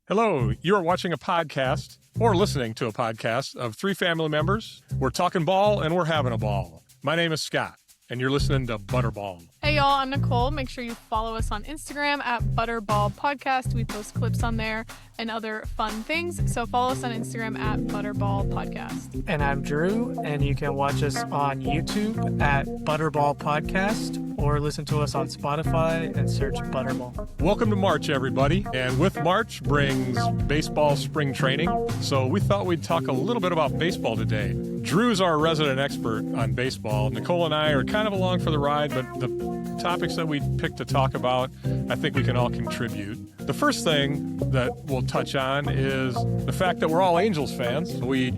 Hello, you are watching a podcast or listening to a podcast of three family members. We're talking ball and we're having a ball. My name is Scott, and you're listening to Butterball. Hey y'all, I'm Nicole. Make sure you follow us on Instagram at Butterball Podcast. We post clips on there and other fun things. So follow us on Instagram at Butterball Podcast. And I'm Drew, and you can watch us on YouTube at Butterball Podcast or listen to us on Spotify and search Butterball. Welcome to March, everybody. And with March brings baseball spring training. So we thought we'd talk a little bit about baseball today. Drew's our resident expert on baseball. Nicole and I are kind of along for the ride, but the topics that we picked to talk about, I think we can all contribute. The first thing that we'll touch on is the fact that we're all Angels fans. We,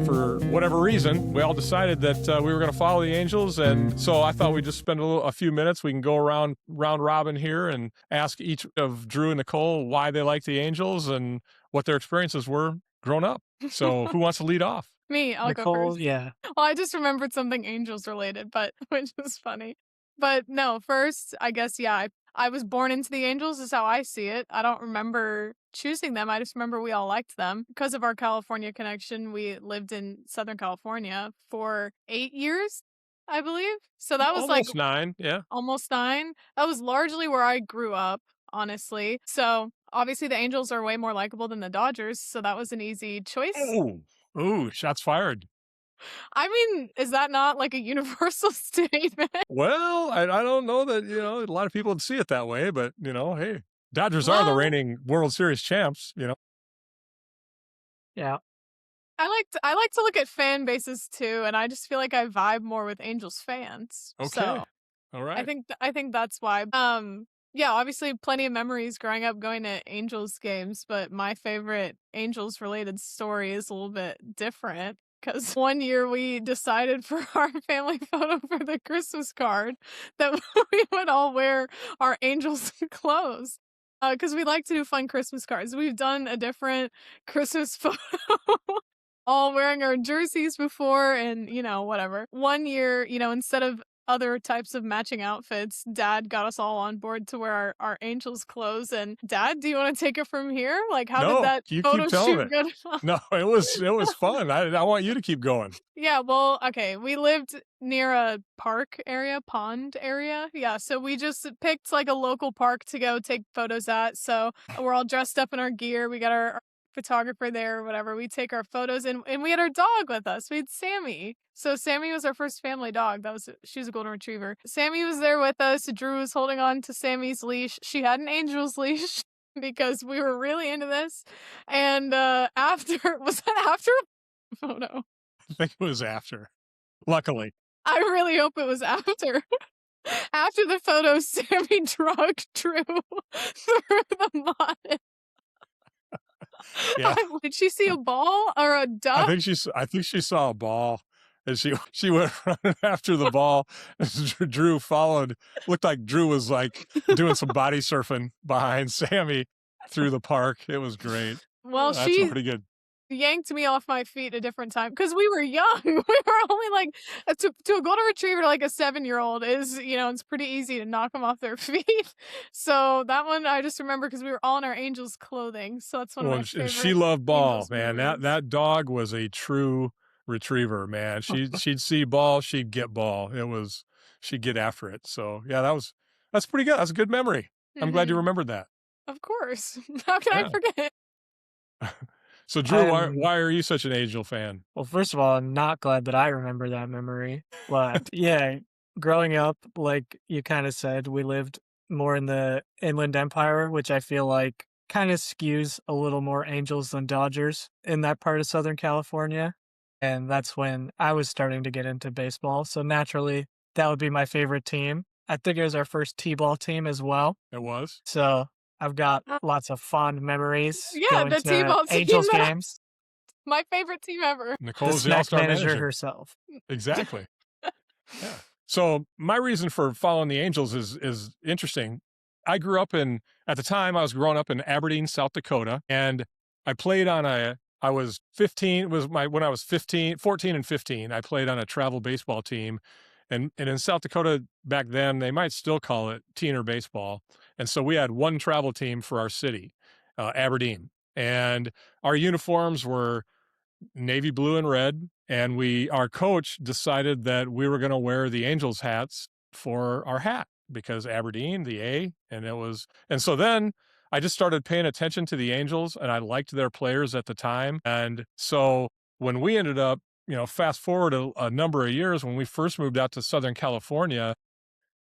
for whatever reason, we all decided that we were going to follow the Angels, and so I thought we'd just spend a few minutes. We can go around round robin here and ask each of Drew and Nicole why they like the Angels and what their experiences were growing up. So who wants to lead off? Me, I'll Nicole, go first. yeah. Well, I just remembered something Angels related, but which was funny. But no, first, I guess, yeah, I was born into the Angels is how I see it. I don't remember choosing them. I just remember we all liked them. Because of our California connection, we lived in Southern California for 8 years, I believe. So that was almost 9, yeah. Almost 9. That was largely where I grew up, honestly. So obviously the Angels are way more likable than the Dodgers. So that was an easy choice. Ooh, shots fired. I mean, is that not like a universal statement? Well, I don't know that, a lot of people would see it that way, but, hey, Dodgers are the reigning World Series champs, Yeah. I like to look at fan bases too, and I just feel like I vibe more with Angels fans. Okay. So All right. I think that's why. Yeah, obviously plenty of memories growing up going to Angels games, but my favorite Angels related story is a little bit different. Because one year we decided for our family photo for the Christmas card that we would all wear our Angels clothes. Because we like to do fun Christmas cards. We've done a different Christmas photo, all wearing our jerseys before and, whatever. One year, instead of other types of matching outfits, Dad got us all on board to wear our Angels clothes. And Dad, do you want to take it from here? Like, how did that photo shoot go? No, it was fun. I want you to keep going. Yeah, well, okay. We lived near a pond area. Yeah, so we just picked like a local park to go take photos at. So we're all dressed up in our gear. We got our photographer there or whatever. We take our photos and we had our dog with us. We had Sammy. So Sammy was our first family dog. She was a golden retriever. Sammy was there with us. Drew was holding on to Sammy's leash. She had an Angel's leash because we were really into this. And was that after a photo? I think it was after. Luckily. I really hope it was after. After the photo, Sammy drugged Drew through the mud. Yeah. Did she see a ball or a duck? I think she saw a ball. And she went running after the ball. Drew followed. Looked like Drew was like doing some body surfing behind Sammy through the park. It was great. Well, that's she pretty good. Yanked me off my feet a different time because we were young. We were only like to a golden retriever, like a 7-year-old is, it's pretty easy to knock them off their feet. So that one I just remember because we were all in our Angels clothing. So that's one of my favorite. She loved ball, Angels man. memories. That dog was a true retriever, man. She'd see ball, she'd get ball. She'd get after it. So yeah, that's pretty good. That's a good memory. I'm glad you remembered that. Of course. How can I forget? So Drew, why are you such an Angel fan? Well, first of all, I'm not glad that I remember that memory. But yeah, growing up, like you kind of said, we lived more in the Inland Empire, which I feel like kind of skews a little more Angels than Dodgers in that part of Southern California. And that's when I was starting to get into baseball. So naturally, that would be my favorite team. I think it was our first T-ball team as well. It was. So I've got lots of fond memories. Yeah, going the to T-ball team. Angels games. My favorite team ever. Nicole's the the snack all-star manager herself. Exactly. Yeah. So my reason for following the Angels is interesting. I grew up at the time I was growing up in Aberdeen, South Dakota, and I played on I was 15, when I was 14 and 15, I played on a travel baseball team. And in South Dakota back then, they might still call it teener baseball. And so we had one travel team for our city, Aberdeen. And our uniforms were navy blue and red. And our coach decided that we were going to wear the Angels hats for our hat because Aberdeen, the A, and so then I just started paying attention to the Angels and I liked their players at the time. And so when we ended up, fast forward a number of years, when we first moved out to Southern California,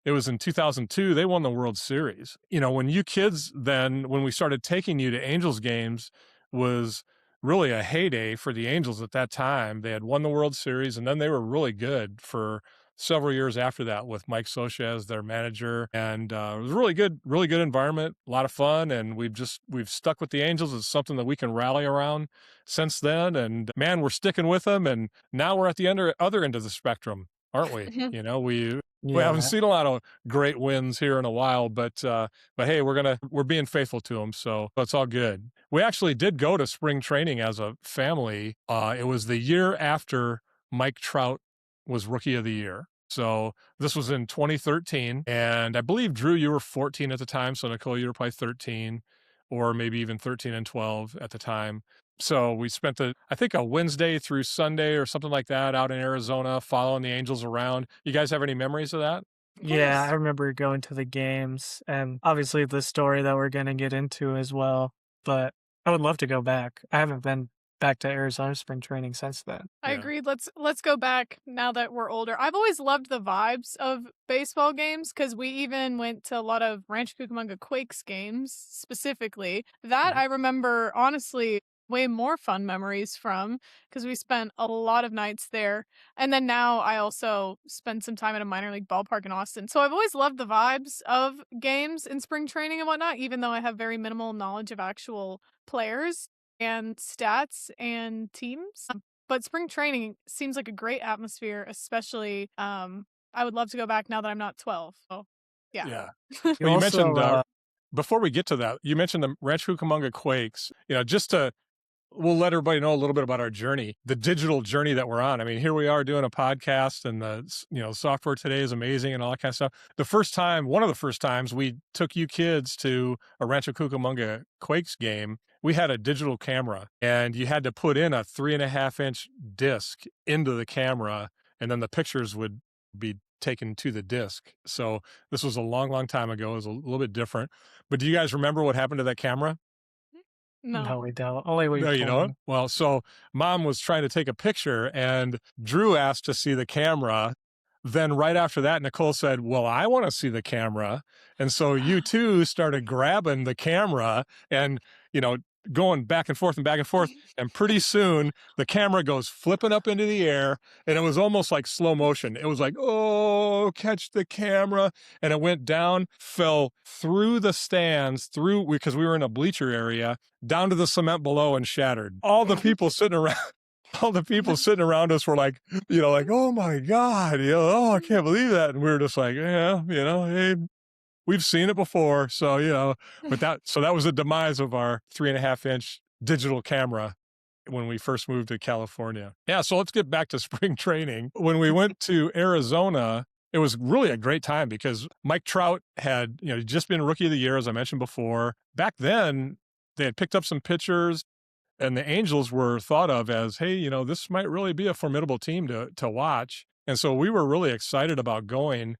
it was in 2002, they won the World Series. When you kids then, when we started taking you to Angels games, was really a heyday for the Angels at that time. They had won the World Series, and then they were really good for several years after that with Mike Socha as their manager. And it was a really good environment, a lot of fun. And we've stuck with the Angels as something that we can rally around since then. And man, we're sticking with them. And now we're at the other end of the spectrum, aren't we? We haven't Yeah. seen a lot of great wins here in a while, but hey, we're being faithful to them, so it's all good. We actually did go to spring training as a family. It was the year after Mike Trout was Rookie of the Year. So this was in 2013, and I believe, Drew, you were 14 at the time, so Nicole, you were probably 13, or maybe even 13 and 12 at the time. So we spent I think a Wednesday through Sunday or something like that out in Arizona, following the Angels around. You guys have any memories of that? Yeah, I Course. remember going to the games and obviously the story that we're going to get into as well, but I would love to go back. I haven't been back to Arizona spring training since then. I Yeah. agreed. Let's go back now that we're older. I've always loved the vibes of baseball games because we even went to a lot of Rancho Cucamonga Quakes games specifically. That Mhm. I remember honestly way more fun memories from because we spent a lot of nights there. And then now I also spend some time at a minor league ballpark in Austin. So I've always loved the vibes of games in spring training and whatnot, even though I have very minimal knowledge of actual players and stats and teams. But spring training seems like a great atmosphere, especially I would love to go back now that I'm not 12. So, yeah. Yeah. You Well, you also, mentioned before we get to that, you mentioned the Rancho Cucamonga Quakes. Just to we'll let everybody know a little bit about our journey, the digital journey that we're on. I mean, here we are doing a podcast, and the software today is amazing and all that kind of stuff. One of the first times we took you kids to a Rancho Cucamonga Quakes game, we had a digital camera, and you had to put in a 3.5-inch disc into the camera, and then the pictures would be taken to the disc. So this was a long, long time ago. It was a little bit different. But do you guys remember what happened to that camera? No. no, we don't. Only No, we've you told don't? me. Well, so mom was trying to take a picture and Drew asked to see the camera. Then right after that, Nicole said, well, I want to see the camera. And so you two started grabbing the camera and, you know, going back and forth and back and forth. And pretty soon the camera goes flipping up into the air and it was almost like slow motion. It was like, oh, catch the camera. And it went down, fell through the stands, because we were in a bleacher area, down to the cement below and shattered. All the people sitting around us were like, oh my God, oh, I can't believe that. And we were just like, yeah, hey, we've seen it before. So, so that was the demise of our 3.5-inch digital camera when we first moved to California. Yeah. So let's get back to spring training. When we went to Arizona, it was really a great time because Mike Trout had, just been Rookie of the Year, as I mentioned before. Back then, they had picked up some pitchers, and the Angels were thought of as, hey, this might really be a formidable team to watch. And so we were really excited about going.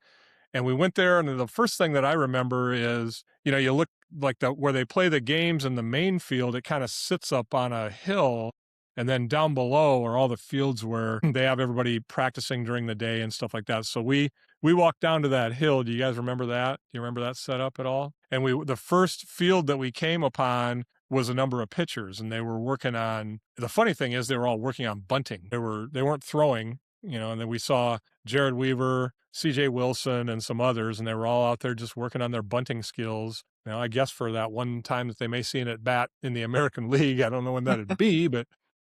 And we went there, and the first thing that I remember is, you look like where they play the games in the main field, it kind of sits up on a hill. And then down below are all the fields where they have everybody practicing during the day and stuff like that. So we walked down to that hill. Do you guys remember that? Do you remember that setup at all? And the first field that we came upon was a number of pitchers, and they were working on, the funny thing is they were all working on bunting. They weren't throwing, and then we saw Jared Weaver, CJ Wilson, and some others, and they were all out there just working on their bunting skills. I guess for that one time that they may see an at bat in the American League, I don't know when that'd be, but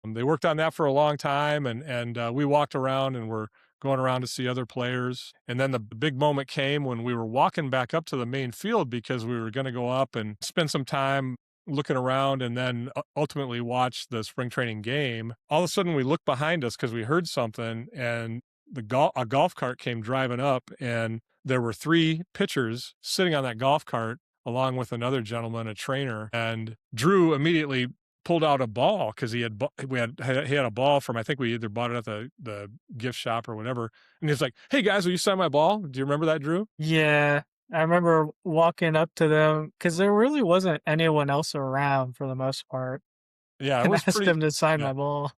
they worked on that for a long time, and we walked around and were going around to see other players. And then the big moment came when we were walking back up to the main field because we were going to go up and spend some time looking around and then ultimately watch the spring training game. All of a sudden we looked behind us because we heard something, and a golf cart came driving up, and there were 3 pitchers sitting on that golf cart along with another gentleman, a trainer. And Drew immediately pulled out a ball because he had a ball from, I think we either bought it at the gift shop or whatever, and he was like, "Hey guys, will you sign my ball?" Do you remember that, Drew? Yeah, I remember walking up to them because there really wasn't anyone else around for the most part, Yeah, it and was asked pretty. them to sign Yeah, my ball.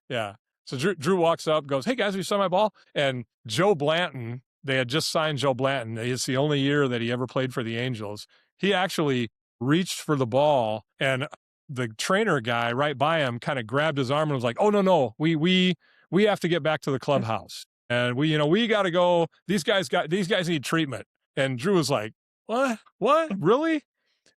yeah. So Drew walks up, goes, "Hey guys, will you sign my ball?" And Joe Blanton, they had just signed Joe Blanton. It's the only year that he ever played for the Angels. He actually reached for the ball, and the trainer guy right by him kind of grabbed his arm and was like, "Oh no, we have to get back to the clubhouse, and we got to go. These guys need treatment." And Drew was like, "What, really?"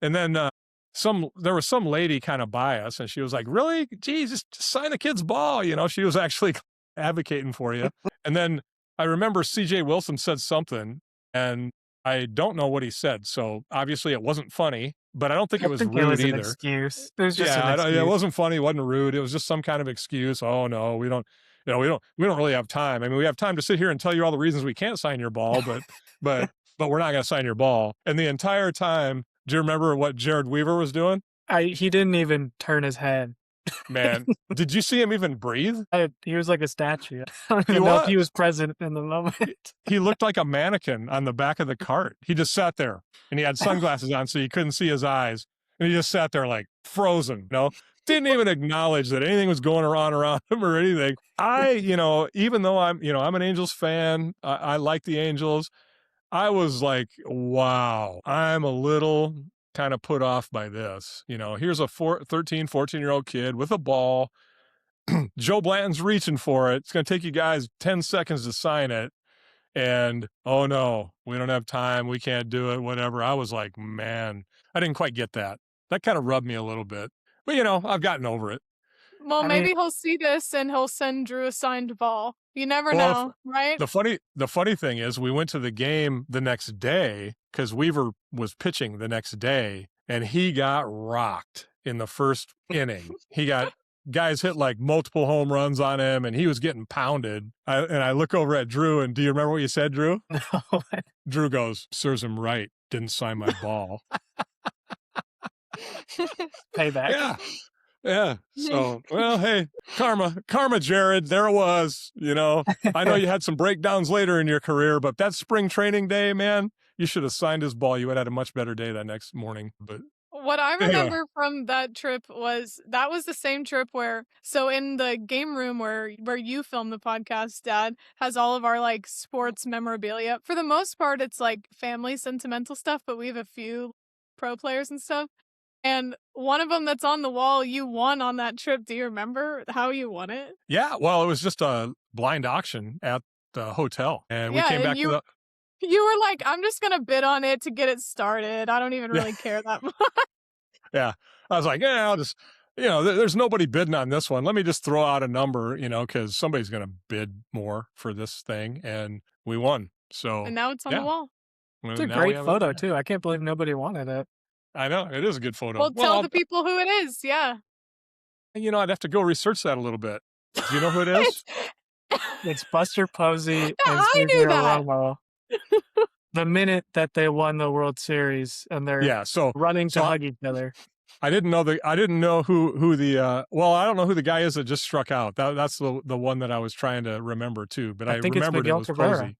And then there was some lady kind of by us, and she was like, "Really? Geez, just sign the kid's ball." She was actually advocating for you. And then I remember C.J. Wilson said something, and I don't know what he said. So obviously it wasn't funny, but I don't think I it was think it rude was an either. excuse. It was just an Yeah, it excuse. wasn't funny. It wasn't rude. It was just some kind of excuse. Oh no, we don't really have time. I mean, we have time to sit here and tell you all the reasons we can't sign your ball, but we're not going to sign your ball. And the entire time, do you remember what Jared Weaver was doing? He didn't even turn his head. Man, did you see him even breathe? He was like a statue. I don't He even know if he was. was present in the moment. He looked like a mannequin on the back of the cart. He just sat there, and he had sunglasses on so you couldn't see his eyes. And he just sat there like frozen, didn't even acknowledge that anything was going around him or anything. Even though I'm an Angels fan, I like the Angels. I was like, wow, I'm a little kind of put off by this. Here's a 13, 14-year-old kid with a ball. Joe Blanton's reaching for it. It's going to take you guys 10 seconds to sign it. And, oh no, we don't have time. We can't do it, whatever. I was like, man, I didn't quite get that. That kind of rubbed me a little bit. But, I've gotten over it. Well, I maybe mean, he'll see this and he'll send Drew a signed ball. You never Well, know, right? the funny thing is we went to the game the next day because Weaver was pitching the next day, and he got rocked in the first inning. He got guys hit like multiple home runs on him, and he was getting pounded. I look over at Drew, and do you remember what you said, Drew? no. Drew goes, "Serves him right. Didn't sign my ball." Payback. Yeah. Yeah. So, well, hey, karma, Jared. There it was. I know you had some breakdowns later in your career, but that spring training day, man, you should have signed his ball. You would have had a much better day that next morning. But What I anyway. remember from that trip was the same trip where, so in the game room where you film the podcast, Dad has all of our like sports memorabilia. For the most part, it's like family sentimental stuff, but we have a few pro players and stuff. And one of them that's on the wall, you won on that trip. Do you remember how you won it? Yeah, well, it was just a blind auction at the hotel, and we Yeah, came and back to the. You were like, I'm just gonna bid on it to get it started. I don't even really care that much. Yeah, I was like, yeah, I'll just, there's nobody bidding on this one. Let me just throw out a number, because somebody's going to bid more for this thing, and we won. So And now it's on the wall. It's a great photo too. I can't believe nobody wanted it. I know, it is a good photo. Well, tell the people who it is. Yeah. I'd have to go research that a little bit. Do you know who it is? It's Buster Posey and I knew Sergio that. Romo. The minute that they won the World Series and they're running to hug each other. I didn't know who the well, I don't know who the guy is that just struck out. That's the one that I was trying to remember too, but I think remembered it's it was Cabrera. Posey.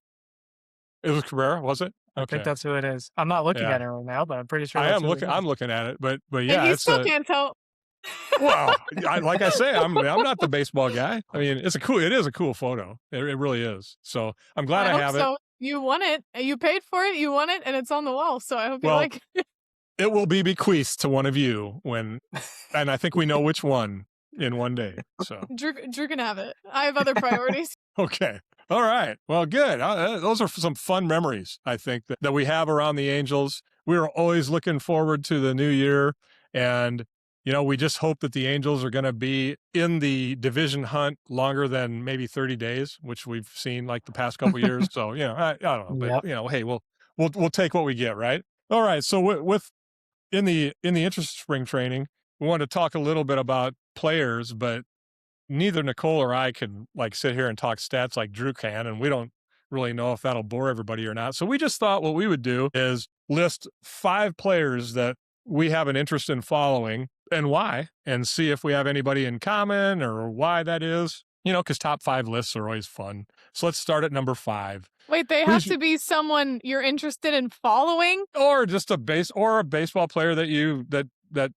It was Cabrera, was it? Okay. I think that's who it is. I'm not looking at it right now, but I'm pretty sure I that's am looking. I'm looking at it, but yeah, and he still can't tell. Well, like I say, I'm not the baseball guy. I mean, it is a cool photo. It really is. So I'm glad I have it. You won it. You paid for it. You won it, and it's on the wall. So I hope you like it. It will be bequeathed to one of you and I think we know which one in one day. So Drew can have it. I have other priorities. Okay. All right. Well, good. Those are some fun memories, I think, that we have around the Angels. We were always looking forward to the new year. And, we just hope that the Angels are going to be in the division hunt longer than maybe 30 days, which we've seen like the past couple of years. So, I don't know. But, hey, we'll take what we get, right? All right. So with in the interest of spring training, we want to talk a little bit about players, but neither Nicole or I can like sit here and talk stats like Drew can, and we don't really know if that'll bore everybody or not. So we just thought what we would do is list 5 players that we have an interest in following, and why, and see if we have anybody in common or why that is. Because top 5 lists are always fun. So let's start at number 5. Wait, they have to be someone you're interested in following? Or just a baseball player that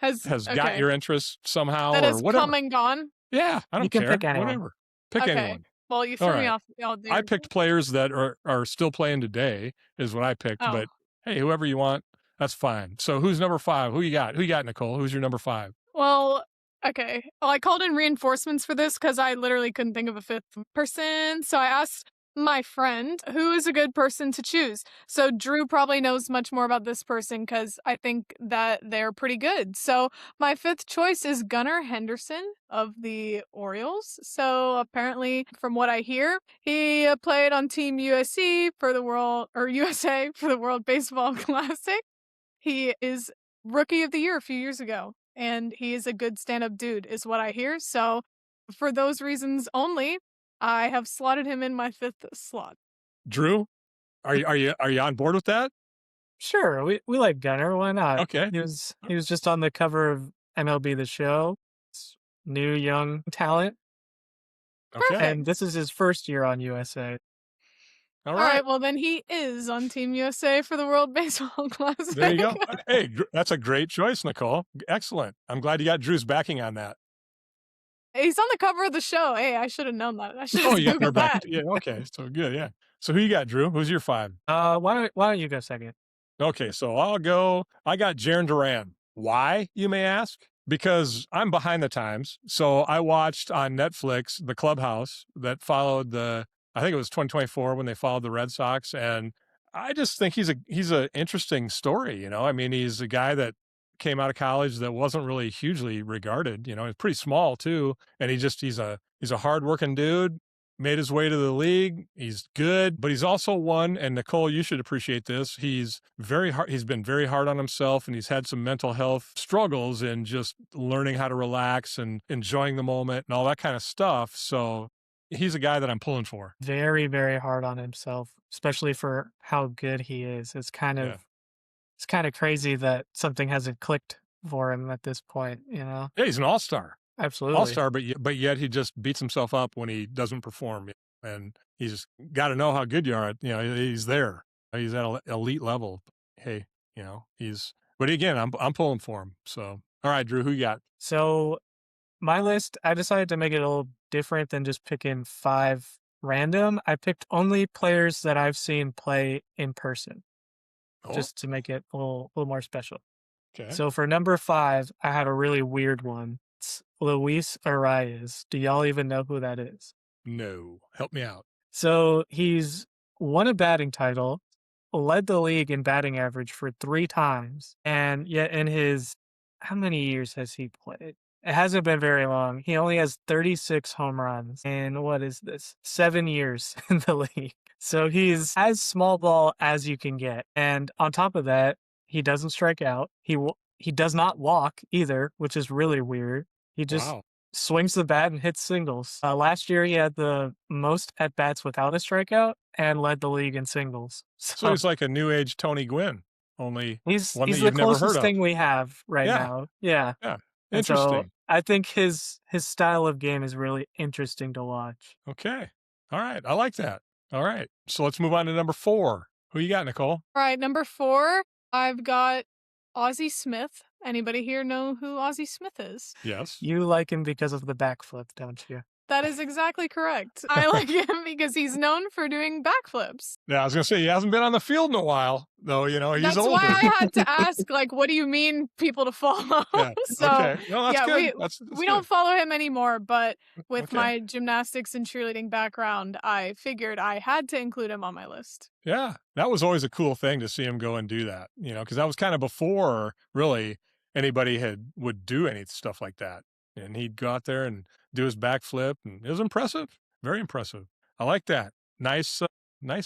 has got your interest somehow that or has whatever. come and gone? Yeah, I don't You can care. pick anyone. Whatever. Pick anyone. Well, you threw me off. I picked players that are still playing today is what I picked. Oh. But hey, whoever you want, that's fine. So who's number 5? Who you got? Who you got, Nicole? Who's your number 5? Well, okay. Well, I called in reinforcements for this because I literally couldn't think of a 5th person. So I asked my friend who is a good person to choose. So Drew probably knows much more about this person because I think that they're pretty good. So my 5th choice is Gunnar Henderson of the Orioles. So apparently, from what I hear, he played on Team USA for the World Baseball Classic. He is Rookie of the Year a few years ago, and he is a good stand-up dude, is what I hear. So for those reasons only, I have slotted him in my 5th slot. Drew, are you on board with that? Sure, we like Gunnar. Why not? Okay. He was just on the cover of MLB The Show. It's new young talent. Okay. And this is his first year on USA. All right. right. Well, then he is on Team USA for the World Baseball Classic. There you go. Hey, that's a great choice, Nicole. Excellent. I'm glad you got Drew's backing on that. He's on the cover of the show. Hey, I should have known that. I should have Googled that. Yeah. Okay. So good. Yeah. So who you got, Drew? Who's your 5? Why don't you go second? Okay. So I'll go. I got Jaron Duran. Why, you may ask? Because I'm behind the times. So I watched on Netflix the Clubhouse that followed I think it was 2024 when they followed the Red Sox. And I just think he's an interesting story. I mean, he's a guy that came out of college that wasn't really hugely regarded. He's pretty small too. And he's a hardworking dude, made his way to the league. He's good, but he's also one, and Nicole, you should appreciate this. He's been very hard on himself, and he's had some mental health struggles in just learning how to relax and enjoying the moment and all that kind of stuff. So he's a guy that I'm pulling for. Very, very hard on himself, especially for how good he is. It's kind of crazy that something hasn't clicked for him at this point, Yeah, he's an all-star. Absolutely. All-star, but yet he just beats himself up when he doesn't perform. And he's got to know how good you are. He's there. He's at an elite level. Hey, but again, I'm pulling for him. So, all right, Drew, who you got? So my list, I decided to make it a little different than just picking 5 random. I picked only players that I've seen play in person, just to make it a little more special. Okay. So for number 5, I had a really weird one. It's Luis Arias. Do y'all even know who that is? No. Help me out. So he's won a batting title, led the league in batting average for 3 times, and yet in his, how many years has he played? It hasn't been very long. He only has 36 home runs in, 7 years in the league. So he's as small ball as you can get. And on top of that, he doesn't strike out. He does not walk either, which is really weird. He just swings the bat and hits singles. Last year, he had the most at-bats without a strikeout and led the league in singles. So he's like a new age Tony Gwynn, only he's one that the you've never heard closest of. thing we have right now. Yeah. Yeah. And so Interesting. I think his style of game is really interesting to watch. Okay. All right. I like that. All right. So let's move on to number 4. Who you got, Nicole? All right, number 4, I've got Ozzie Smith. Anybody here know who Ozzie Smith is? Yes. You like him because of the backflip, don't you? That is exactly correct. I like him because he's known for doing backflips. Yeah, I was going to say, he hasn't been on the field in a while, though, he's That's older. why I had to ask, what do you mean people to follow? Yeah. So, okay. No, that's good. We don't follow him anymore, but with my gymnastics and cheerleading background, I figured I had to include him on my list. Yeah, that was always a cool thing to see him go and do that, because that was kind of before, really, anybody would do any stuff like that. And he'd go out there and do his backflip, and it was impressive. Very impressive. I like that. Nice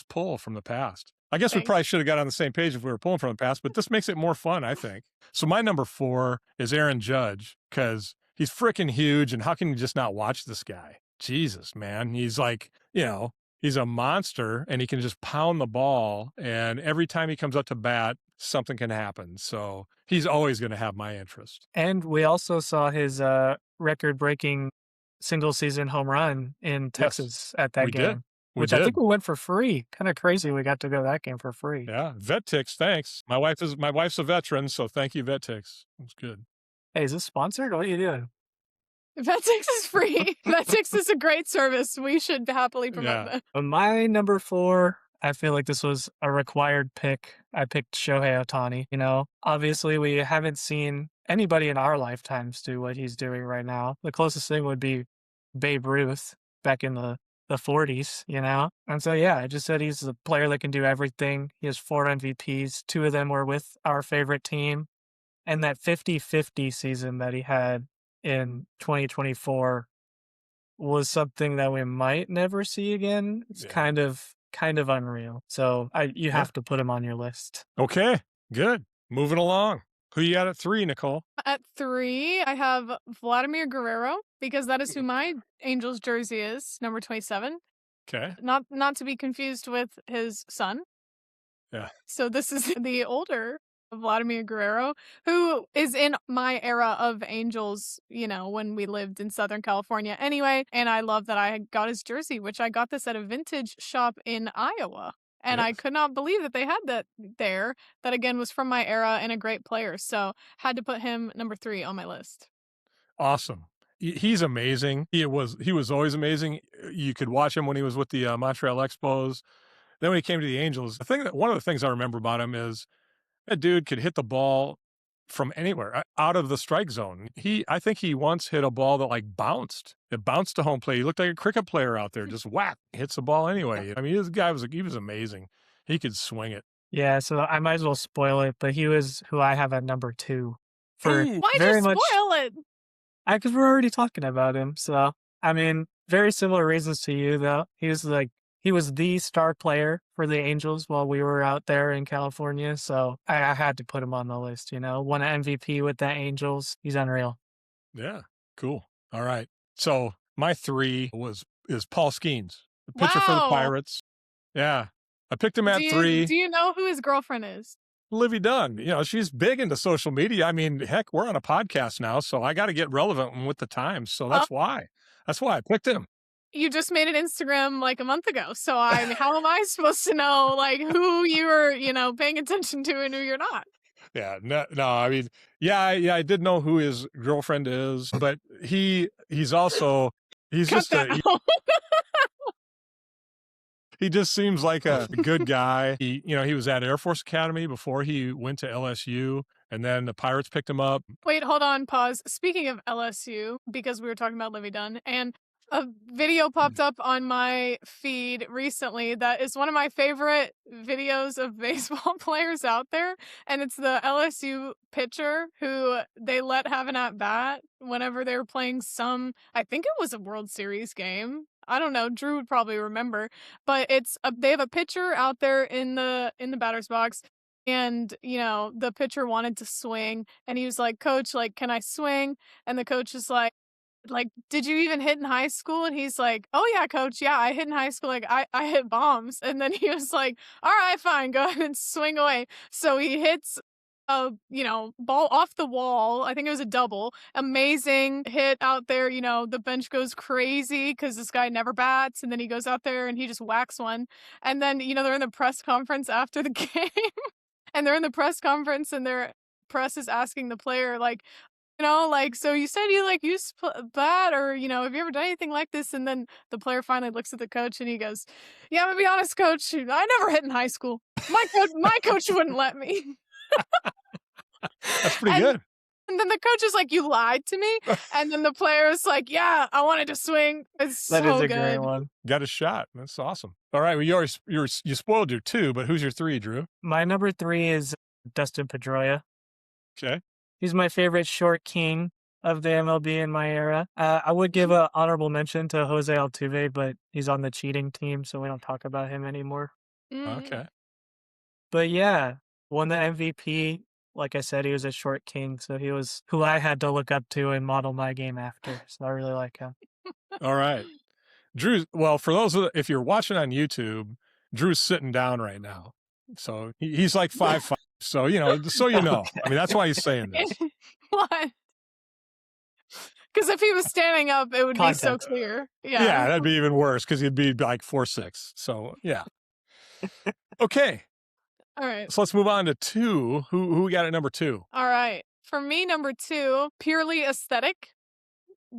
pull from the past. I guess we probably should have got on the same page if we were pulling from the past, but this makes it more fun, I think. So my number 4 is Aaron Judge, because he's freaking huge, and how can you just not watch this guy? Jesus, man. He's like, he's a monster, and he can just pound the ball, and every time he comes up to bat, something can happen. So he's always going to have my interest. And we also saw his record-breaking single-season home run in Yes, Texas at that we did. game, We which I think did. we went for free. Kind of crazy we got to go that game for free. Yeah, Vettix, thanks. My wife's a veteran, so thank you, Vettix. It was good. Hey, is this sponsored? What are you doing? Vetix is free. Vetix is a great service. We should happily promote Yeah. that. My number 4, I feel like this was a required pick. I picked Shohei Ohtani. You know, obviously we haven't seen anybody in our lifetimes do what he's doing right now. The closest thing would be Babe Ruth back in the 40s, you know? And so, yeah, I just said he's a player that can do everything. He has 4 MVPs. 2 of them were with our favorite team. And that 50-50 season that he had in 2024 was something that we might never see again. It's Yeah. kind of unreal. So you have to put him on your list. Okay, good. Moving along. Who you got at 3, Nicole? At 3, I have Vladimir Guerrero because that is who my Angels jersey is, number 27. Okay. Not to be confused with his son. Yeah. So this is the older Vladimir Guerrero, who is in my era of Angels, you know, when we lived in Southern California anyway. And I love that I got his jersey, which I got this at a vintage shop in Iowa. And I Yes. could not believe that they had that there. That again was from my era and a great player. So had to put him number 3 on my list. Awesome. He's amazing. He was always amazing. You could watch him when he was with the Montreal Expos. Then when he came to the Angels, one of the things I remember about him is that dude could hit the ball from anywhere out of the strike zone. I think he once hit a ball that like bounced. It bounced to home plate. He looked like a cricket player out there, just whack, hits the ball anyway. I mean, this guy was amazing. He could swing it. Yeah, so I might as well spoil it, but he was who I have at number 2 for Ooh. Why'd very you much spoil it? because we're already talking about him. So I mean, very similar reasons to you though. He was the star player for the Angels while we were out there in California. So I had to put him on the list, you know. Won an MVP with the Angels. He's unreal. Yeah, cool. All right. So my 3 is Paul Skeens, the pitcher for the Wow. Pirates. Yeah. I picked him at 3. Do you know who his girlfriend is? Livy Dunn, you know, she's big into social media. I mean, heck, we're on a podcast now, so I got to get relevant and with the times. So that's why I picked him. You just made an Instagram like a month ago. So how am I supposed to know like who you were, you know, paying attention to and who you're not? Yeah, no, I mean, yeah, I did know who his girlfriend is, but he's Cut just that out. he just seems like a good guy. He was at Air Force Academy before he went to LSU, and then the Pirates picked him up. Wait, hold on, pause. Speaking of LSU, because we were talking about Livy Dunn, and a video popped up on my feed recently that is one of my favorite videos of baseball players out there. And it's the LSU pitcher who they let have an at-bat whenever they were playing I think it was a World Series game. I don't know. Drew would probably remember. But they have a pitcher out there in the batter's box. And, you know, the pitcher wanted to swing. And he was like, "Coach, like, can I swing?" And the coach is like, "Did you even hit in high school?" And he's like, "Oh yeah, coach, yeah, I hit in high school. Like I hit bombs." And then he was like, "All right, fine, go ahead and swing away." So he hits a, ball off the wall. I think it was a double. Amazing hit out there. You know, the bench goes crazy because this guy never bats. And then he goes out there and he just whacks one. And then, they're in the press conference after the game. And they're in the press conference and their press is asking the player, like, so you said you used bat, or, have you ever done anything like this? And then the player finally looks at the coach and he goes, "Yeah, I'm gonna be honest, coach. I never hit in high school. My coach wouldn't let me." That's pretty good. And then the coach is like, "You lied to me." And then the player is like, "Yeah, I wanted to swing." It's That so is a good. great one. Got a shot. That's awesome. All right, well, you spoiled your 2, but who's your 3, Drew? My number 3 is Dustin Pedroia. Okay. He's my favorite short king of the MLB in my era. I would give an honorable mention to Jose Altuve, but he's on the cheating team, so we don't talk about him anymore. Okay. But yeah, won the MVP. Like I said, he was a short king, so he was who I had to look up to and model my game after. So I really like him. All right. Drew, well, for those if you're watching on YouTube, Drew's sitting down right now. So he's like 5'5", So, so you know. I mean, that's why he's saying this. What? Because if he was standing up, it would be so Context. clear. Yeah, that'd be even worse because he'd be like 4'6". So, yeah. Okay. All right. So let's move on to 2. Who we got at number 2? All right. For me, number 2, purely aesthetic.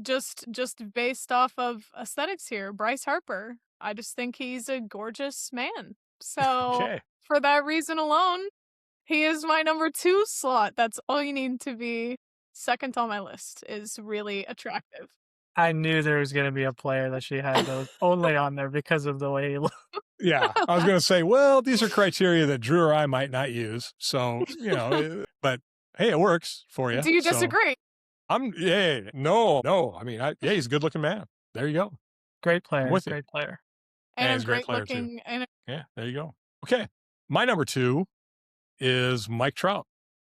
Just based off of aesthetics here, Bryce Harper. I just think he's a gorgeous man. So Okay. for that reason alone, he is my number 2 slot. That's all you need to be second on my list. Is really attractive. I knew there was going to be a player that she had those only on there because of the way he looked. Yeah, I was going to say, well, these are criteria that Drew or I might not use. So, but hey, it works for you. Do you So disagree? No. I mean, he's a good looking man. There you go. Great player. with you. Great player. And he's a a great great player, too. looking and Yeah, there you go. Okay. My number 2 is Mike Trout.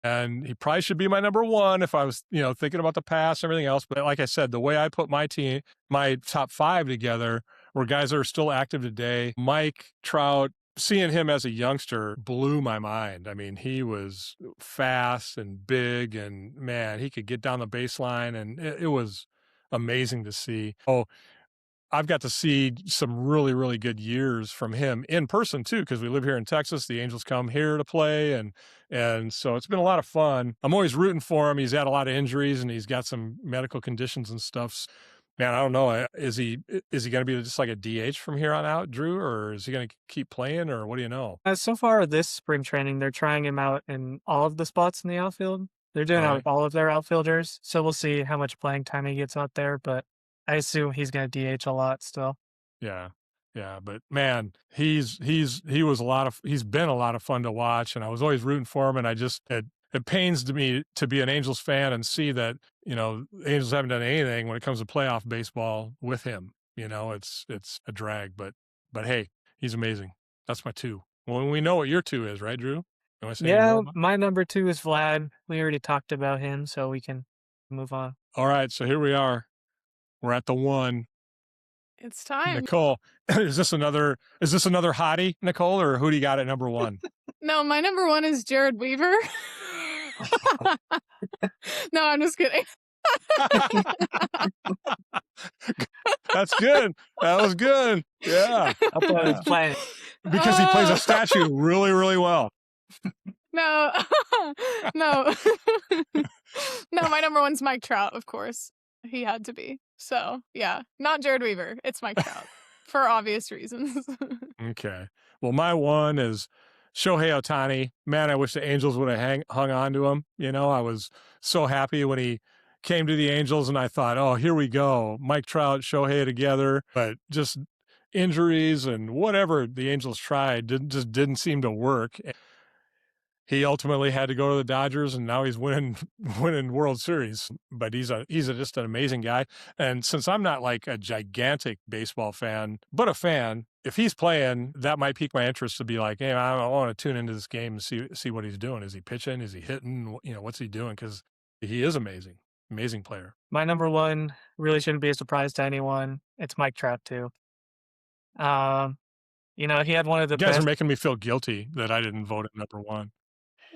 And he probably should be my number 1 if I was, thinking about the past and everything else. But like I said, the way I put my team, my top 5 together were guys that are still active today. Mike Trout, seeing him as a youngster blew my mind. I mean, he was fast and big and, man, he could get down the baseline. And it was amazing to see. Oh, I've got to see some really, really good years from him in person too, because we live here in Texas. The Angels come here to play, and so it's been a lot of fun. I'm always rooting for him. He's had a lot of injuries and he's got some medical conditions and stuff. Man, I don't know. Is he going to be just like a DH from here on out, Drew, or is he going to keep playing, or what do you know? So far, this spring training, they're trying him out in all of the spots in the outfield. They're doing it with all of their outfilders, so we'll see how much playing time he gets out there, but I assume he's going to DH a lot still. Yeah. But man, he's been a lot of fun to watch, and I was always rooting for him. And it pains me to be an Angels fan and see that, the Angels haven't done anything when it comes to playoff baseball with him. It's a drag, but hey, he's amazing. That's my 2. Well, we know what your 2 is, right, Drew? You want to say any more about it? My number 2 is Vlad. We already talked about him, so we can move on. All right, so here we are. We're at the 1. it's time. Nicole, is this another hottie, Nicole, or who do you got at number 1? No, my number 1 is Jared Weaver. No, I'm just kidding. That's good. That was good. Yeah. I thought he was playing. Because he plays a statue really, really well. No. No. No, my number 1's Mike Trout, of course. He had to be. So, yeah. Not Jared Weaver. It's Mike Trout. For obvious reasons. Okay. Well, my 1 is Shohei Ohtani. Man, I wish the Angels would have hung on to him. I was so happy when he came to the Angels, and I thought, oh, here we go. Mike Trout, Shohei together. But just injuries and whatever the Angels tried didn't seem to work. He ultimately had to go to the Dodgers, and now he's winning World Series. But he's just an amazing guy. And since I'm not like a gigantic baseball fan, but a fan, if he's playing, that might pique my interest to be like, hey, I want to tune into this game and see what he's doing. Is he pitching? Is he hitting? What's he doing? Because he is amazing. Amazing player. My number 1 really shouldn't be a surprise to anyone. It's Mike Trout, too. He had one of the You guys best. are making me feel guilty that I didn't vote at number 1.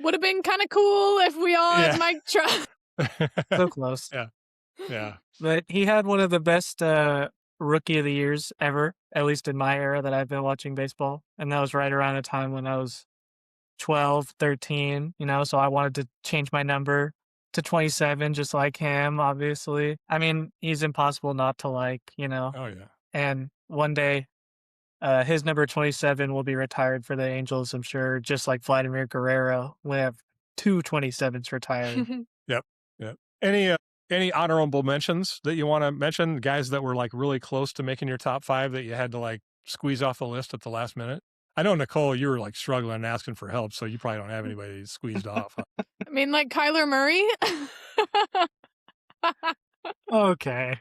Would have been kind of cool if we all had Mike Trout. So close. Yeah. But he had one of the best rookie of the years ever, at least in my era that I've been watching baseball. And that was right around a time when I was 12, 13, so I wanted to change my number to 27, just like him, obviously. I mean, he's impossible not to like, Oh, yeah. And one day, his number 27 will be retired for the Angels, I'm sure, just like Vladimir Guerrero. We have 2 27s retired. Yep. Any honorable mentions that you want to mention? Guys that were like really close to making your top 5 that you had to like squeeze off the list at the last minute? I know, Nicole, you were like struggling and asking for help, so you probably don't have anybody squeezed off. Huh? I mean, like Kyler Murray. Okay.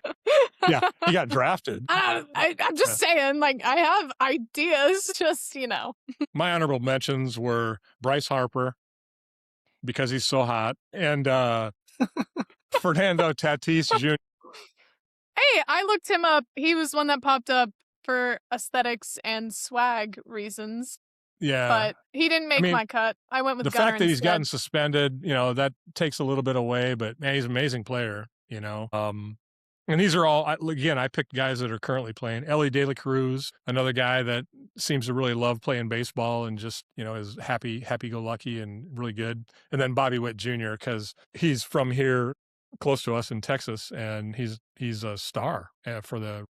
Yeah, he got drafted. I'm just saying, like, I have ideas, just, My honorable mentions were Bryce Harper, because he's so hot, and Fernando Tatis Jr. Hey, I looked him up. He was one that popped up for aesthetics and swag reasons. Yeah. but he didn't I make mean, my cut. I went with the Gunner fact that he's instead. gotten suspended, that takes a little bit away, but man, he's an amazing player. And these are all, again, I picked guys that are currently playing. Ellie De La Cruz, another guy that seems to really love playing baseball and just, is happy-go-lucky and really good. And then Bobby Witt Jr., because he's from here close to us in Texas, and he's a star for the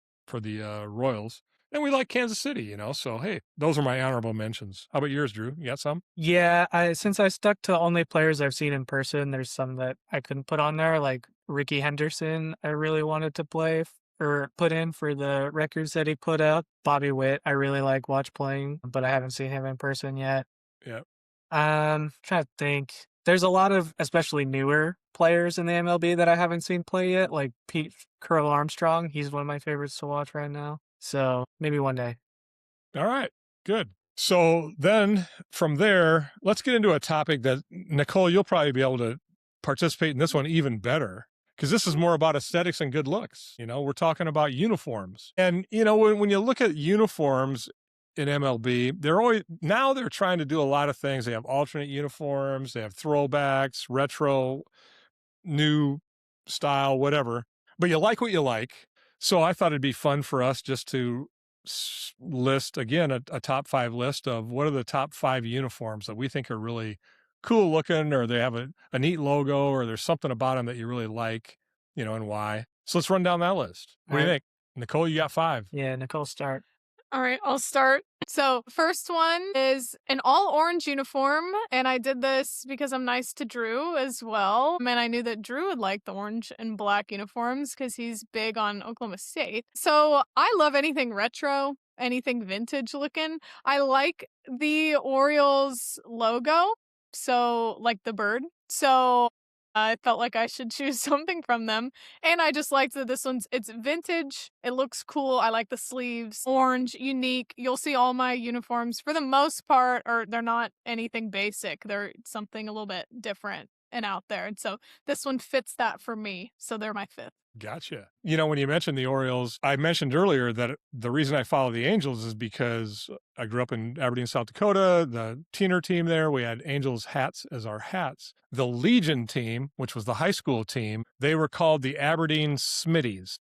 Royals. And we like Kansas City, so hey, those are my honorable mentions. How about yours, Drew? You got some? Yeah, since I stuck to only players I've seen in person, there's some that I couldn't put on there, like Ricky Henderson. I really wanted to play or put in for the records that he put out. Bobby Witt, I really watch playing, but I haven't seen him in person yet. Yeah. Trying to think. There's a lot of especially newer players in the MLB that I haven't seen play yet, like Pete Curl Armstrong. He's one of my favorites to watch right now. So maybe one day. All right, good. So then from there, let's get into a topic that, Nicole, you'll probably be able to participate in this one even better because this is more about aesthetics and good looks. We're talking about uniforms. And, when you look at uniforms in MLB, they're trying to do a lot of things. They have alternate uniforms, they have throwbacks, retro, new style, whatever. But you like what you like. So I thought it'd be fun for us just to list again a top 5 list of what are the top 5 uniforms that we think are really cool looking, or they have a neat logo, or there's something about them that you really like, and why. So let's run down that list. What do you think? Nicole, you got 5. Yeah, Nicole, start. All right, I'll start. So, first one is an all orange uniform, and I did this because I'm nice to Drew as well. And I knew that Drew would like the orange and black uniforms because he's big on Oklahoma State. So, I love anything retro, anything vintage looking. I like the Orioles logo, so like the bird. So, I felt like I should choose something from them. And I just liked that it's vintage. It looks cool. I like the sleeves. Orange, unique. You'll see all my uniforms for the most part, or they're not anything basic. They're something a little bit different and out there. And so this one fits that for me. So they're my 5th. Gotcha. When you mentioned the Orioles, I mentioned earlier that the reason I follow the Angels is because I grew up in Aberdeen, South Dakota. The Teener team there, we had Angels hats as our hats. The Legion team, which was the high school team, they were called the Aberdeen Smitties.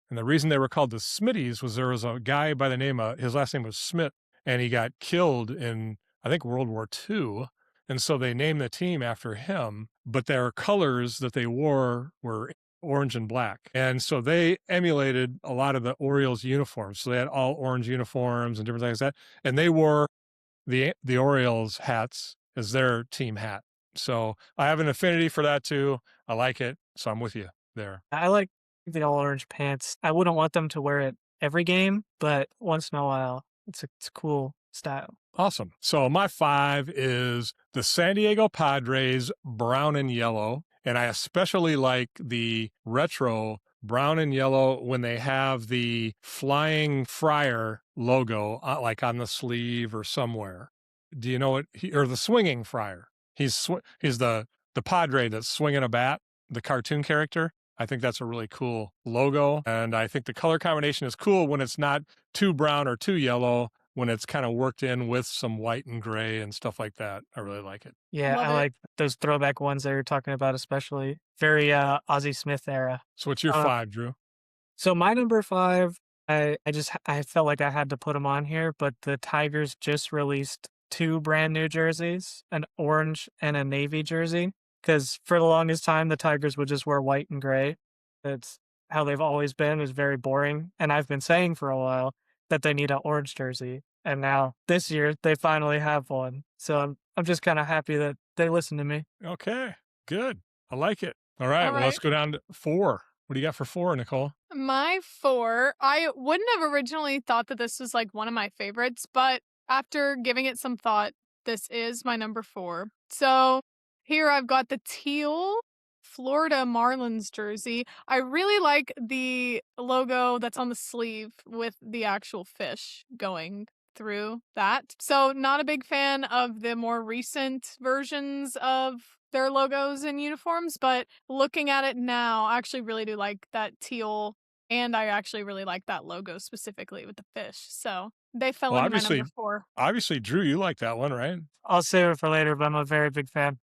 And the reason they were called the Smitties was there was a guy by the name of, his last name was Smith, and he got killed in, I think, World War II. And so they named the team after him, but their colors that they wore were orange and black. And so they emulated a lot of the Orioles uniforms. So they had all orange uniforms and different things like that. And they wore the Orioles hats as their team hat. So I have an affinity for that too. I like it. So I'm with you there. I like the all orange pants. I wouldn't want them to wear it every game, but once in a while, it's a cool style. Awesome. So my 5 is the San Diego Padres brown and yellow. And I especially like the retro brown and yellow when they have the Flying Friar logo, like on the sleeve or somewhere. Do you know it? Or the Swinging Friar. He's the Padre that's swinging a bat, the cartoon character. I think that's a really cool logo. And I think the color combination is cool when it's not too brown or too yellow, when it's kind of worked in with some white and gray and stuff like that. I really like it. Yeah, I like those throwback ones that you're talking about, especially. Very Ozzie Smith era. So what's your 5, Drew? So my number 5, I felt like I had to put them on here, but the Tigers just released 2 brand new jerseys, an orange and a navy jersey. Because for the longest time, the Tigers would just wear white and gray. That's how they've always been. It's very boring. And I've been saying for a while that they need an orange jersey. And now this year they finally have one. So I'm just kind of happy that they listened to me. Okay, good. I like it. All right, well, let's go down to 4. What do you got for 4, Nicole? My 4, I wouldn't have originally thought that this was like one of my favorites, but after giving it some thought, this is my number 4. So here I've got the teal Florida Marlins jersey. I really like the logo that's on the sleeve with the actual fish going through that. So not a big fan of the more recent versions of their logos and uniforms, but looking at it now, I actually really do like that teal And I actually really like that logo specifically with the fish. So they fell Well, into my number 4. obviously, Drew, you like that one, right? I'll save it for later, but I'm a very big fan.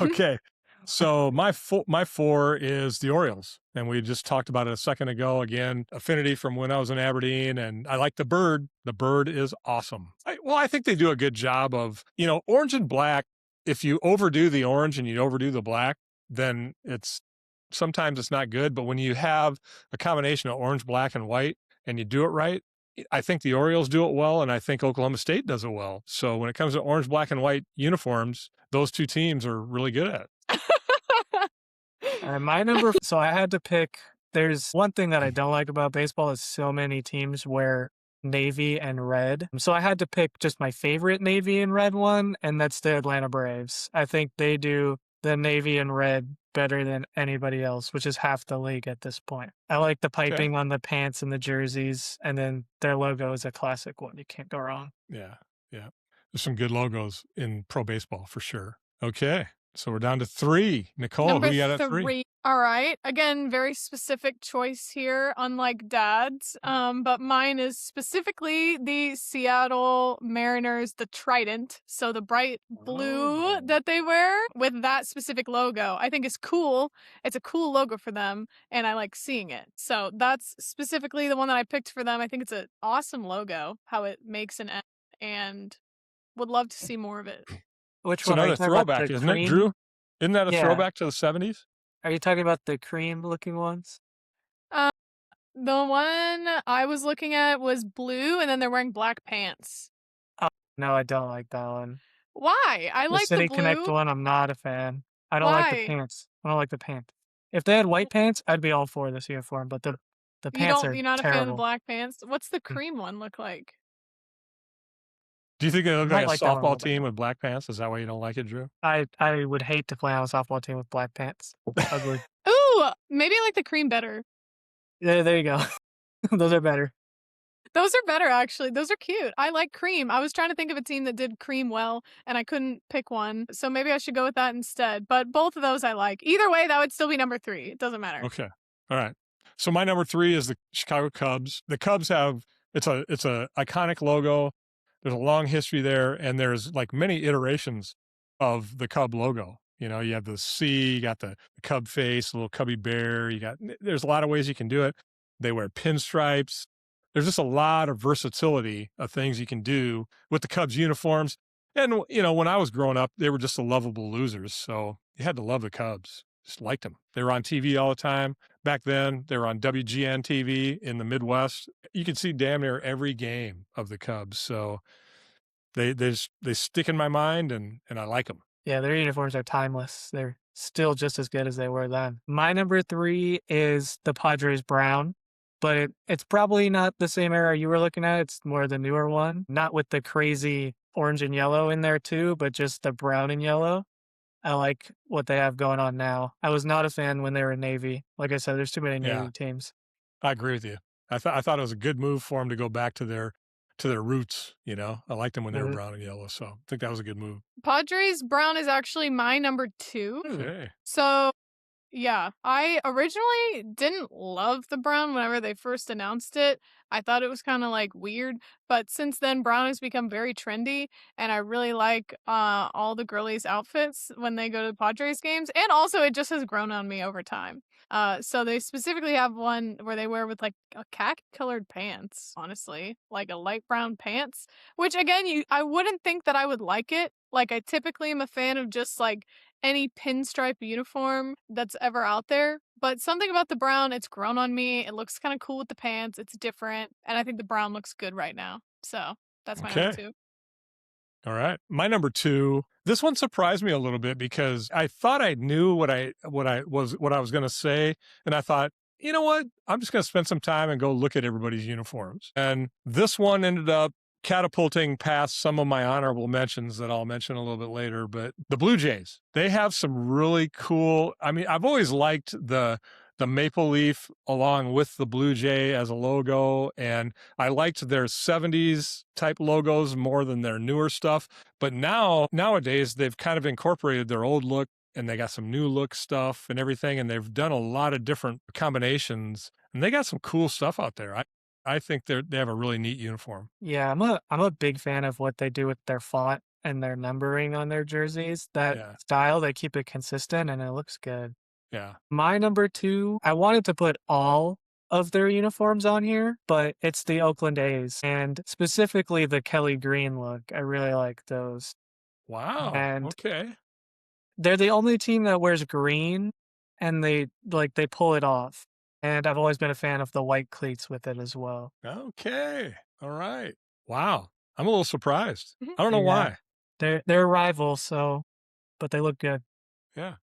Okay. So my 4 is the Orioles, and we just talked about it a second ago. Again, affinity from when I was in Aberdeen, and I like the bird. The bird is awesome. I think they do a good job of, orange and black. If you overdo the orange and you overdo the black, then sometimes it's not good. But when you have a combination of orange, black, and white, and you do it right, I think the Orioles do it well, and I think Oklahoma State does it well. So when it comes to orange, black, and white uniforms, those two teams are really good at it. So I had to pick. There's one thing that I don't like about baseball is so many teams wear navy and red. So I had to pick just my favorite navy and red one, and that's the Atlanta Braves. I think they do the navy and red better than anybody else, which is half the league at this point. I like the piping on the pants and the jerseys, and then their logo is a classic one. You can't go wrong. Yeah. There's some good logos in pro baseball for sure. Okay. So we're down to 3. Nicole, Number who you got at 3? All right. Again, very specific choice here, unlike Dad's. But mine is specifically the Seattle Mariners, the Trident. So the bright blue that they wear with that specific logo, I think is cool. It's a cool logo for them, and I like seeing it. So that's specifically the one that I picked for them. I think it's an awesome logo, how it makes an M, and would love to see more of it. Which It's one? another throwback, isn't it, Drew? Isn't that a throwback to the 70s? Are you talking about the cream-looking ones? The one I was looking at was blue, and then they're wearing black pants. Oh, no, I don't like that one. Why? I like the City blue. Connect one, I'm not a fan. I don't like the pants. I don't like the pants. If they had white pants, I'd be all for this uniform, but the pants are You're not terrible. a fan of black pants? What's the cream one look like? Do you think it looks like a softball team with black pants? Is that why you don't like it, Drew? I would hate to play on a softball team with black pants. Ugly. Ooh, maybe I like the cream better. Yeah, there you go. Those are better. Those are better, actually. Those are cute. I like cream. I was trying to think of a team that did cream well, and I couldn't pick one. So maybe I should go with that instead. But both of those I like. Either way, that would still be number 3. It doesn't matter. Okay. All right. So my number 3 is the Chicago Cubs. The Cubs it's a iconic logo. There's a long history there, and there's like many iterations of the Cub logo. You have the C, you got the Cub face, a little cubby bear. There's a lot of ways you can do it. They wear pinstripes. There's just a lot of versatility of things you can do with the Cubs uniforms. And, when I was growing up, they were just the lovable losers. So you had to love the Cubs. Just liked them. They were on TV all the time. Back then, they were on WGN TV in the Midwest. You could see damn near every game of the Cubs. So they stick in my mind, and I like them. Yeah, their uniforms are timeless. They're still just as good as they were then. My number 3 is the Padres brown, but it's probably not the same era you were looking at. It's more the newer one, not with the crazy orange and yellow in there too, but just the brown and yellow. I like what they have going on now. I was not a fan when they were Navy. Like I said, there's too many Navy teams. I agree with you. I thought it was a good move for them to go back to their roots. I liked them when they were brown and yellow, so I think that was a good move. Padres brown is actually my number 2. Okay. So yeah, I originally didn't love the brown whenever they first announced it. I thought it was kind of like weird, but since then brown has become very trendy, and I really like all the girlies' outfits when they go to Padres games, and also it just has grown on me over time. So they specifically have one where they wear with like a khaki colored pants, honestly, like a light brown pants, which again, I wouldn't think that I would like it. Like I typically am a fan of just like any pinstripe uniform that's ever out there. But something about the brown, it's grown on me. It looks kind of cool with the pants. It's different. And I think the brown looks good right now. So that's my number 2. All right. My number 2, this one surprised me a little bit because I thought I knew what I was going to say. And I thought, you know what? I'm just going to spend some time and go look at everybody's uniforms. And this one ended up catapulting past some of my honorable mentions that I'll mention a little bit later. But the Blue Jays, they have some really cool, I've always liked the maple leaf along with the Blue Jay as a logo, and I liked their 70s type logos more than their newer stuff. But nowadays they've kind of incorporated their old look and they got some new look stuff and everything, and they've done a lot of different combinations, and they got some cool stuff out there. I think they have a really neat uniform. Yeah, I'm a big fan of what they do with their font and their numbering on their jerseys. That Yeah. style, they keep it consistent and it looks good. Yeah. My number 2, I wanted to put all of their uniforms on here, but it's the Oakland A's and specifically the Kelly Green look. I really like those. Wow. And Okay. they're the only team that wears green and they pull it off. And I've always been a fan of the white cleats with it as well. Okay. All right. Wow. I'm a little surprised. Mhm. I don't know Yeah. why. They're rivals, so but they look good. Yeah.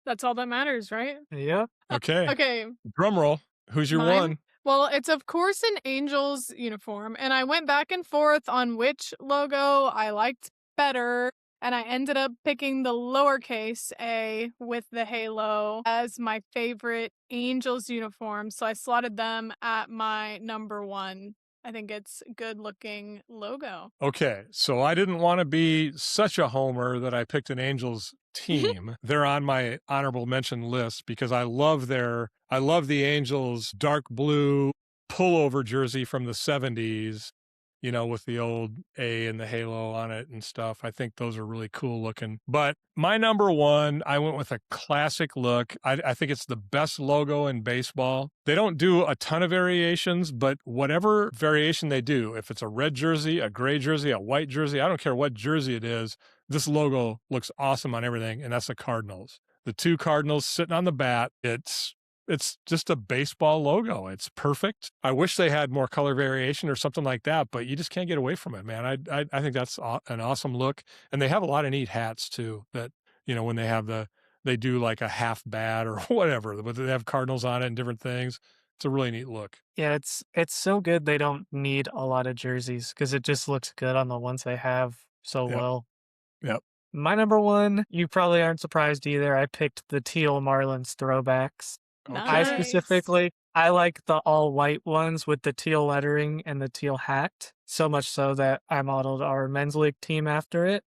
That's all that matters, right? Yep. Okay. Okay, Drum roll. Who's your mine. one? Well, it's of course an Angels uniform, and I went back and forth on which logo I liked better, and I ended up picking the lowercase a with the halo as my favorite Angels uniform, so I slotted them at my number 1. I think it's a good looking logo. Okay, so I didn't want to be such a homer that I picked an Angels team. They're on my honorable mention list because I love the Angels dark blue pullover jersey from the 70s, with the old A and the halo on it and stuff. I think those are really cool looking. But my number 1, I went with a classic look. I think it's the best logo in baseball. They don't do a ton of variations, but whatever variation they do, if it's a red jersey, a gray jersey, a white jersey, I don't care what jersey it is, this logo looks awesome on everything, and that's the Cardinals. The 2 Cardinals sitting on the bat. It's just a baseball logo. It's perfect. I wish they had more color variation or something like that, but you just can't get away from it, man. I think that's an awesome look, and they have a lot of neat hats too. That when they do like a half bat or whatever, but they have Cardinals on it and different things. It's a really neat look. Yeah, it's so good they don't need a lot of jerseys because it just looks good on the ones they have so Yep. well. Yep. My number 1, you probably aren't surprised either. I picked the teal Marlins throwbacks. Okay. I like the all white ones with the teal lettering and the teal hat, so much so that I modeled our men's league team after it.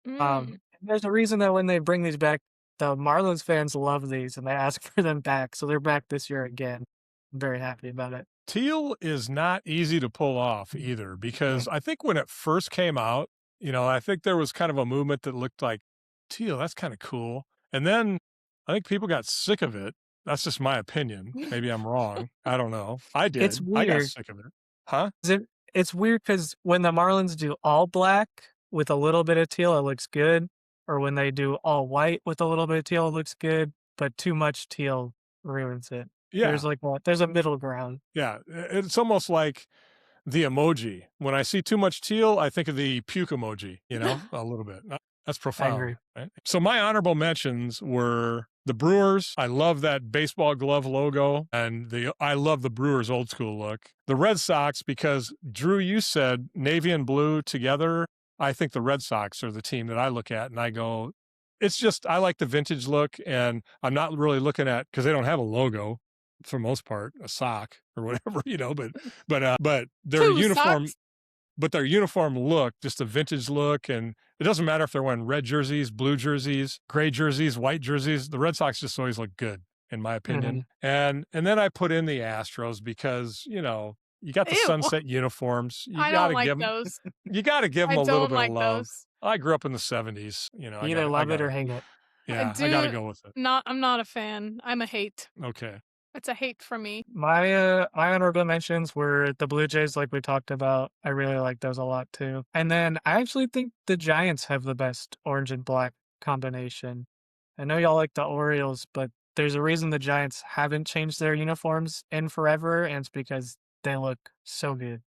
Mm. There's a reason that when they bring these back, the Marlins fans love these and they ask for them back, so they're back this year again. I'm very happy about it. Teal is not easy to pull off either because I think when it first came out, I think there was kind of a movement that looked like teal, that's kind of cool. And then I think people got sick of it. That's just my opinion. Maybe I'm wrong. I don't know. I It's did. I got weird. sick of it. Huh? It's weird because when the Marlins do all black with a little bit of teal, it looks good. Or when they do all white with a little bit of teal, it looks good. But too much teal ruins it. Yeah. There's a middle ground. Yeah. It's almost like the emoji. When I see too much teal, I think of the puke emoji, a little bit. That's I profound. agree. Right? So my honorable mentions were the Brewers. I love that baseball glove logo, and I love the Brewers old school look. The Red Sox, because Drew, you said navy and blue together. I think the Red Sox are the team that I look at and I go, it's just, I like the vintage look, and I'm not really looking at, because they don't have a logo for the most part, a sock or whatever, but their 2 uniform, socks? but their uniform look, just a vintage look, and it doesn't matter if they're wearing red jerseys, blue jerseys, gray jerseys, white jerseys. The Red Sox just always look good, in my opinion. And then I put in the Astros because you got the Ew. sunset uniforms. I don't like those. You got to give them I a little don't bit of like love. those. I grew up in the 70s. You I either love it got or to. hate it. Yeah, I got to go with it. I'm not a fan. I'm a hate. Okay. It's a hate for me. My honorable mentions were the Blue Jays, like we talked about. I really like those a lot too. And then I actually think the Giants have the best orange and black combination. I know y'all like the Orioles, but there's a reason the Giants haven't changed their uniforms in forever, and it's because they look so good.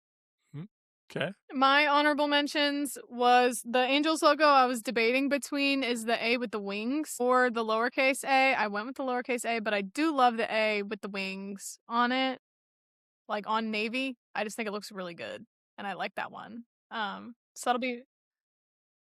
Okay. My honorable mentions was the Angels logo. I was debating between is the A with the wings or the lowercase a. I went with the lowercase a, but I do love the A with the wings on it, like on navy. I just think it looks really good, and I like that one. So that'll be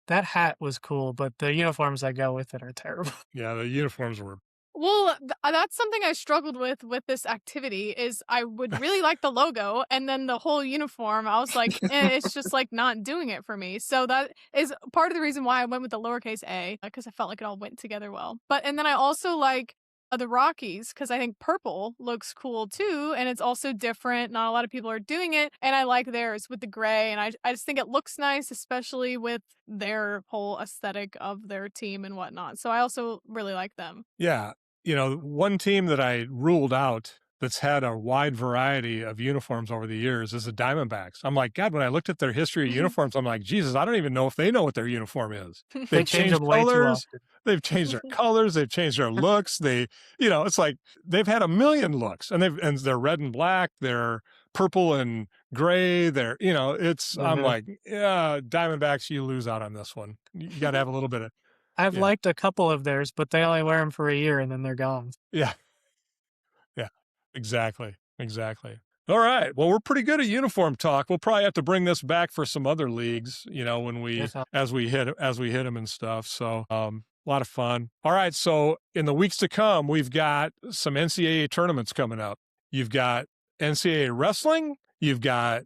That hat was cool, but the uniforms that go with it are terrible. Yeah, the uniforms were Well, that's something I struggled with this activity is I would really like the logo, and then the whole uniform, I was like, it's just like not doing it for me. So that is part of the reason why I went with the lowercase a, because I felt like it all went together well. And then I also like the Rockies, because I think purple looks cool too, and it's also different. Not a lot of people are doing it, and I like theirs with the gray, and I just think it looks nice, especially with their whole aesthetic of their team and whatnot. So I also really like them. Yeah. One team that I ruled out that's had a wide variety of uniforms over the years is the Diamondbacks. I'm like, God, when I looked at their history of uniforms, I'm like, Jesus, I don't even know if they know what their uniform is. They change them way too colors. often. They've changed their colors. They've changed their looks. It's like they've had a million looks, and they're red and black. They're purple and gray. I'm like, yeah, Diamondbacks, you lose out on this one. You got to have a little bit of. I've Yeah. liked a couple of theirs, but they only wear them for a year and then they're gone. Yeah. Yeah, exactly. All right. Well, we're pretty good at uniform talk. We'll probably have to bring this back for some other leagues, as we hit them and stuff. So, a lot of fun. All right. So in the weeks to come, we've got some NCAA tournaments coming up. You've got NCAA wrestling. You've got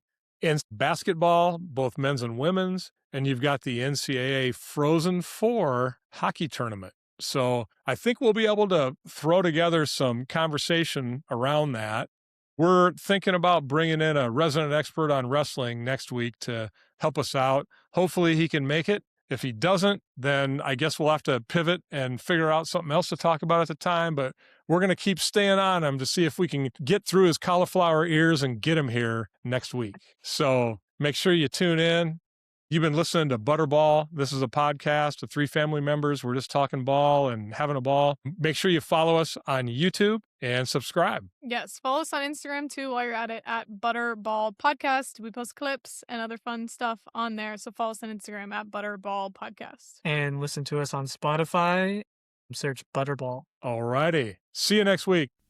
basketball, both men's and women's, and you've got the NCAA Frozen Four hockey tournament. So I think we'll be able to throw together some conversation around that. We're thinking about bringing in a resident expert on wrestling next week to help us out. Hopefully he can make it. If he doesn't, then I guess we'll have to pivot and figure out something else to talk about at the time. But we're going to keep staying on him to see if we can get through his cauliflower ears and get him here next week. So make sure you tune in. You've been listening to Butterball. This is a podcast of three family members. We're just talking ball and having a ball. Make sure you follow us on YouTube and subscribe. Yes, follow us on Instagram too while you're at it at Butterball Podcast. We post clips and other fun stuff on there. So follow us on Instagram at Butterball Podcast. And listen to us on Spotify. Search Butterball. All righty. See you next week.